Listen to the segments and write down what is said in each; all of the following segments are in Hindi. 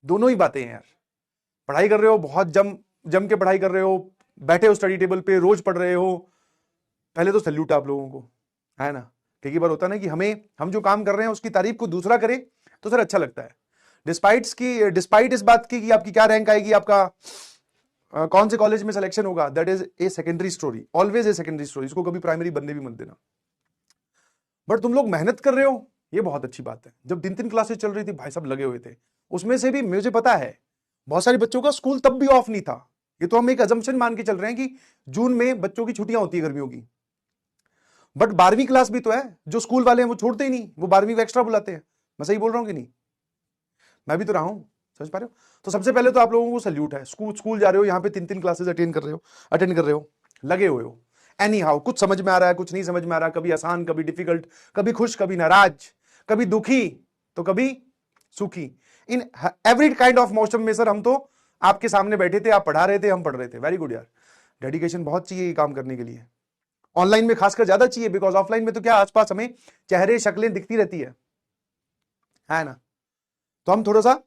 दोनों ही बातें हैं यार। पढ़ाई कर रहे हो, बहुत जम जम के पढ़ाई कर रहे हो, बैठे हो स्टडी टेबल पे, रोज पढ़ रहे हो, पहले तो सल्यूट आप लोगों को, है ना। कई बार होता है ना कि हम जो काम कर रहे हैं उसकी तारीफ को दूसरा करे तो सर अच्छा लगता है। डिस्पाइट इस बात की कि आपकी क्या रैंक आएगी, आपका कौन से कॉलेज में सिलेक्शन होगा, that is a secondary story, always a secondary story. इसको कभी प्राइमरी बनने भी मत देना। बट तुम लोग मेहनत कर रहे हो, ये बहुत अच्छी बात है। जब 3 क्लासेस चल रही थी भाई साहब लगे हुए थे, उसमें से भी मुझे पता है बहुत सारे बच्चों का स्कूल तब भी ऑफ नहीं था। ये तो हम एक अजम्पशन मान के चल रहे हैं कि जून में बच्चों की छुट्टियां होती है गर्मियों की। बट 12वीं क्लास भी तो है, जो स्कूल वाले हैं वो छोड़ते ही नहीं, वो 12वीं को एक्स्ट्रा बुलाते हैं। मैं सही बोल रहा हूं कि नहीं? मैं भी तो रहा हूं, समझ पा रहे हो? तो सबसे पहले तो आप लोगों को सल्यूट है, स्कूल जा रहे हो, यहां पे 3 क्लासेस अटेंड कर रहे हो, लगे हुए हो। एनी हाउ, कुछ समझ में आ रहा है, कुछ नहीं समझ में आ रहा, कभी आसान, कभी डिफिकल्ट, कभी खुश, कभी नाराज, कभी दुखी, तो कभी सुखी। In every kind of motion में सर हम तो आपके सामने बैठे थे, आप पढ़ा रहे थे, हम पढ़ रहे थे। वेरी गुड यार, डेडिकेशन बहुत चाहिए ये काम करने के लिए। ऑनलाइन में खासकर ज्यादा चाहिए, बिकॉज ऑफलाइन में तो क्या आसपास हमें चेहरे शक्लें दिखती रहती है ना, तो हम थोड़ा सा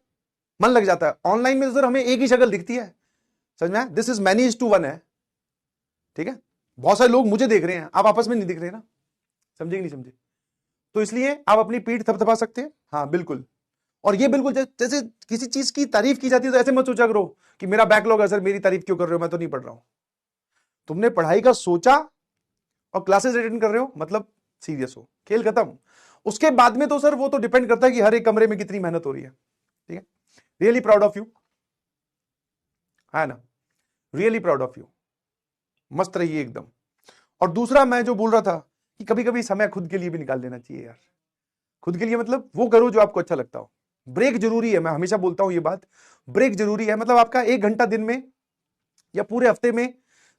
मन लग जाता है। ऑनलाइन में तो सर हमें एक ही शक्ल दिखती है, समझ में? This is many is two one है, ठीक है। बहुत सारे लोग मुझे देख रहे हैं, आप आपस में नहीं दिख रहे ना, समझे कि नहीं समझे? तो इसलिए आप अपनी पीठ थपथपा सकते हैं, हाँ बिल्कुल। और ये बिल्कुल जैसे किसी चीज की तारीफ की जाती है तो ऐसे मत सोचा करो कि मेरा बैकलॉग है सर, मेरी तारीफ क्यों कर रहे हो, मैं तो नहीं पढ़ रहा हूं। तुमने पढ़ाई का सोचा और क्लासेस अटेंड कर रहे हो, मतलब सीरियस हो, खेल खत्म। उसके बाद में तो सर वो तो डिपेंड करता है कि हर एक कमरे में कितनी मेहनत हो रही है, ठीक है। रियली प्राउड ऑफ यू, है ना, रियली प्राउड ऑफ यू, मस्त रहिए एकदम। और दूसरा मैं जो बोल रहा था कि कभी कभी समय खुद के लिए भी निकाल लेना चाहिए यार। खुद के लिए मतलब वो करो जो आपको अच्छा लगता हो। ब्रेक जरूरी है, मैं हमेशा बोलता हूं ये बात, ब्रेक जरूरी है। मतलब आपका 1 घंटा दिन में या पूरे हफ्ते में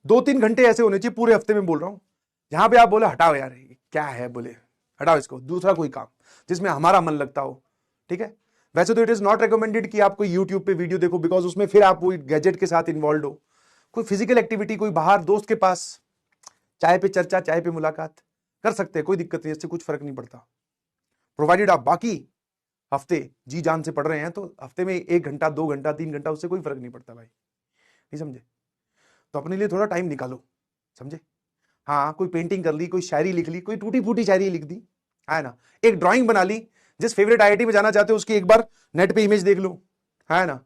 2-3 घंटे ऐसे होने चाहिए, पूरे हफ्ते में बोल रहा हूं, जहां पे आप बोले हटाओ यार क्या है, बोले हटाओ इसको, दूसरा कोई काम जिसमें हमारा मन लगता हो, ठीक है। वैसे तो इट इज नॉट रिकमेंडेड कि आप कोई यूट्यूब पे वीडियो देखो, बिकॉज उसमें फिर आप वो गैजेट के साथ इन्वॉल्व हो। कोई फिजिकल एक्टिविटी, कोई बाहर दोस्त के पास चाय पे चर्चा, चाय पे मुलाकात कर सकते हैं, कोई दिक्कत नहीं, इससे कुछ फर्क नहीं पड़ता। प्रोवाइडेड आप बाकी हफ्ते जी जान से पढ़ रहे हैं, तो हफ्ते में 1 घंटा 2 घंटा 3 घंटा, उससे कोई फर्क नहीं पड़ता भाई, नहीं समझे? तो अपने लिए थोड़ा टाइम निकालो, समझे? हाँ, कोई पेंटिंग कर ली, कोई शायरी लिख ली, कोई टूटी फूटी शायरी लिख दी, है ना, एक ड्राइंग बना ली, जिस फेवरेट आईआईटी में जाना चाहते हो उसकी एक बार नेट पे इमेज देख लो, है ना।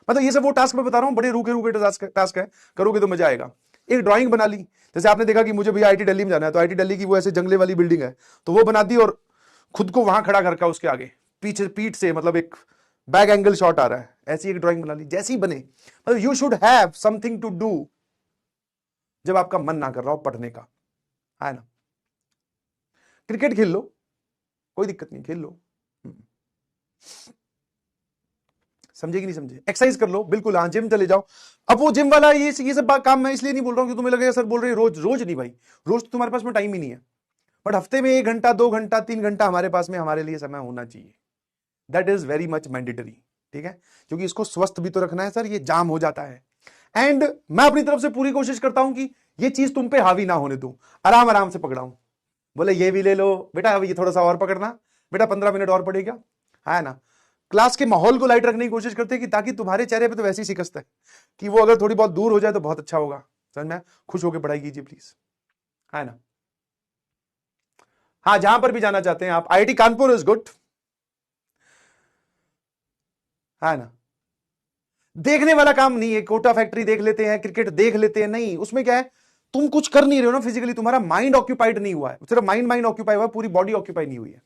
मतलब ये सब वो टास्क मैं बता रहा हूं, बड़े रूखे रूखे टास्क है, करोगे तो मजा आएगा। एक ड्राइंग बना ली, जैसे आपने देखा कि मुझे भैया आईटी दिल्ली में जाना है, तो आईटी दिल्ली की वो ऐसे जंगले वाली बिल्डिंग है, तो वो बना दी और खुद को वहां खड़ा करके उसके आगे पीछे पीठ से, मतलब एक बैक एंगल शॉट आ रहा है, ऐसी एक ड्राइंग बना ली, जैसी बने। मतलब you should have something to do जब आपका मन ना कर रहा हो पढ़ने का, है ना। क्रिकेट खेल लो, कोई दिक्कत नहीं, खेल लो, समझे कि नहीं समझे? एक्सरसाइज कर लो, बिल्कुल, हाँ, जिम चले जाओ। अब वो जिम वाला ये सब काम मैं इसलिए नहीं बोल रहा हूँ कि तुम्हें लगेगा सर बोल रहे हैं रोज, रोज नहीं भाई, रोज तो तुम्हारे पास में टाइम ही नहीं है। बट हफ्ते में 1 घंटा 2 घंटा 3 घंटा हमारे पास में हमारे लिए समय होना चाहिए, that is very much mandatory, ठीक है। क्योंकि इसको स्वस्थ भी तो रखना है सर, ये जाम हो जाता है। एंड मैं अपनी तरफ से पूरी कोशिश करता हूं कि ये चीज तुम पे हावी ना होने दूं, आराम आराम से पकड़ाऊं। बोले ये भी ले लो बेटा, अब ये थोड़ा सा और पकड़ना बेटा, 15 मिनट और पड़ेगा, है ना। क्लास के माहौल को लाइट रखने की कोशिश करते हैं कि ताकि तुम्हारे चेहरे पे तो वैसी शिकस्त है कि वो अगर थोड़ी बहुत दूर हो जाए तो बहुत अच्छा होगा, समझ में? खुश होकर पढ़ाई कीजिए प्लीज, है ना। हाँ, जहां पर भी जाना चाहते हैं आप, आईआईटी कानपुर इज गुड, है ना। देखने वाला काम नहीं है, कोटा फैक्ट्री देख लेते हैं, क्रिकेट देख लेते हैं, नहीं, उसमें क्या है, तुम कुछ कर नहीं रहे हो ना फिजिकली, तुम्हारा माइंड ऑक्यूपाइड नहीं हुआ है, सिर्फ माइंड ऑक्यूपाई हुआ है, पूरी बॉडी ऑक्यूपाई नहीं हुई है।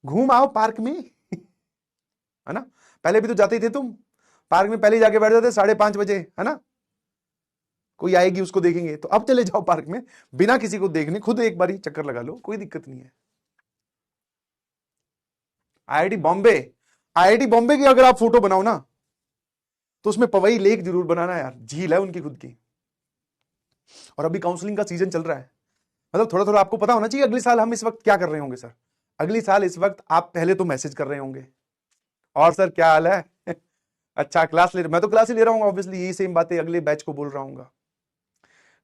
घूम आओ पार्क में, है ना। पहले भी तो जाते ही थे तुम पार्क में, पहले जाके बैठ जाते 5:30 बजे, है ना, कोई आएगी उसको देखेंगे, तो अब चले जाओ पार्क में बिना किसी को देखने, खुद एक बारी चक्कर लगा लो, कोई दिक्कत नहीं है। आईआईटी बॉम्बे, आईआईटी बॉम्बे की अगर आप फोटो बनाओ ना, तो उसमें पवई लेक जरूर बनाना यार, झील है उनकी खुद की। और अभी काउंसलिंग का सीजन चल रहा है, मतलब थोड़ा थोड़ा आपको पता होना चाहिए अगले साल हम इस वक्त क्या कर रहे होंगे सर। अगली साल इस वक्त आप पहले तो मैसेज कर रहे होंगे, और सर क्या हाल है अच्छा क्लास ले रहे, मैं तो क्लास ही ले रहा हूँ ऑब्वियसली, यही सेम बातें अगले बैच को बोल रहा हूँ,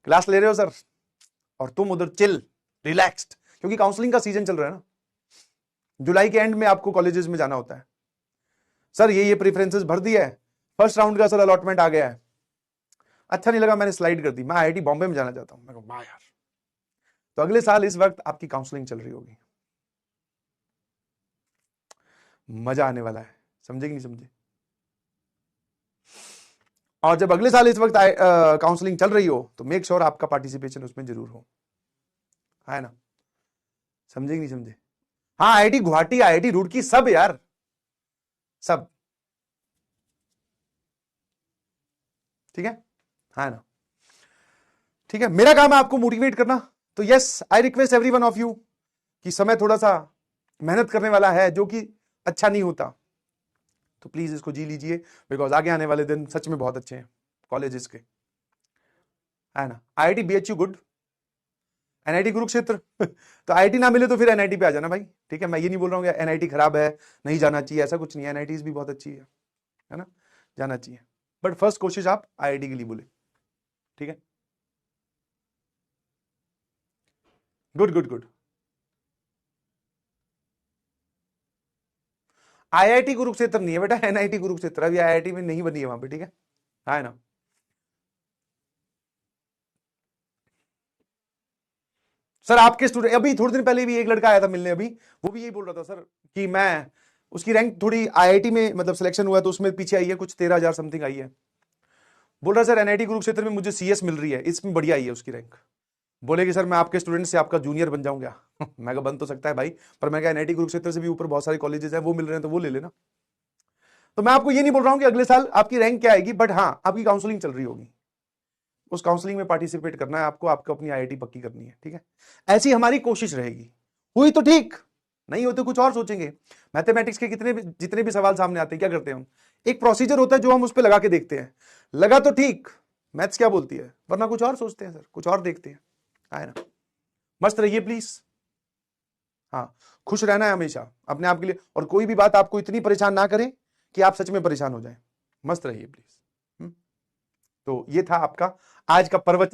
क्लास ले रहे हो सर, और तुम उधर चिल रिलैक्स्ड, क्योंकि काउंसलिंग का सीजन चल रहा है ना। जुलाई के एंड में आपको कॉलेजेस में जाना होता है, सर ये प्रेफरेंसेस भर दिया है, फर्स्ट राउंड का सर अलॉटमेंट आ गया है, अच्छा नहीं लगा मैंने स्लाइड कर दी, मैं आईआईटी बॉम्बे में जाना चाहता हूं। मैं कहा यार, तो अगले साल इस वक्त आपकी काउंसलिंग चल रही होगी, मजा आने वाला है, समझे कि नहीं समझे? और जब अगले साल इस वक्त काउंसलिंग चल रही हो तो मेक श्योर आपका पार्टिसिपेशन उसमें जरूर हो, है ना? समझे कि नहीं समझे? हाँ, आईआईटी गुवाहाटी, आईआईटी रुड़की, सब यार, सब, ठीक है ना? ठीक है, मेरा काम है आपको मोटिवेट करना। तो yes, I request every one of you कि समय थोड़ा सा मेहनत करने वाला है जो कि अच्छा नहीं होता, तो प्लीज इसको जी लीजिए, बिकॉज आगे आने वाले दिन सच में बहुत अच्छे हैं कॉलेजेस के, है ना? IIT BHU good, NIT Kurukshetra तो आईआईटी ना मिले तो फिर एनआईटी पे आ जाना भाई, ठीक है? मैं ये नहीं बोल रहा हूँ एनआईटी खराब है, नहीं जाना चाहिए, ऐसा कुछ नहीं है, एनआईटी भी बहुत अच्छी है ना? जाना चाहिए, बट फर्स्ट कोशिश आप आईआईटी के लिए बोले, ठीक है? Good good good. IIT Kurukshetra नहीं है बेटा, एनआईटी कुरुक्षेत्र, अभी आईआईटी में नहीं बनी है वहां पे, ठीक है ना? सर आपके स्टूडेंट, अभी थोड़े दिन पहले भी एक लड़का आया था मिलने, अभी वो भी यही बोल रहा था सर कि मैं, उसकी रैंक थोड़ी आईआईटी में मतलब सिलेक्शन हुआ तो उसमें पीछे आई है, कुछ 13,000 समथिंग आई है। बोल रहा सर एनआईटी कुरुक्षेत्र में मुझे सीएस मिल रही है, इसमें बढ़िया आई है उसकी रैंक। बोले कि सर मैं आपके स्टूडेंट से आपका जूनियर बन जाऊं क्या? मैं बन तो सकता है भाई, पर मैं क्या, एनआईटी कुरुक्षेत्र से भी ऊपर बहुत सारे कॉलेजेस हैं, वो मिल रहे हैं तो वो ले लेना। तो मैं आपको ये नहीं बोल रहा हूं कि अगले साल आपकी रैंक क्या आएगी, बट हाँ आपकी काउंसलिंग चल रही होगी, उस काउंसलिंग में पार्टिसिपेट करना है आपको अपनी आईआईटी पक्की करनी है, ठीक है? ऐसी हमारी कोशिश रहेगी, हुई तो ठीक, नहीं होते कुछ और सोचेंगे। मैथमेटिक्स के जितने भी सवाल सामने आते हैं, क्या करते हैं हम, एक प्रोसीजर होता है जो हम उस पर लगा के देखते हैं, लगा तो ठीक, मैथ्स क्या बोलती है, वरना कुछ और सोचते हैं सर, कुछ और देखते हैं, है ना? मस्त रहिए प्लीज, हाँ, खुश रहना है हमेशा अपने आप के लिए, और कोई भी बात आपको इतनी परेशान ना करे कि आप सच में परेशान हो जाए, मस्त रहिए प्लीज। तो ये था आपका आज का प्रवचन।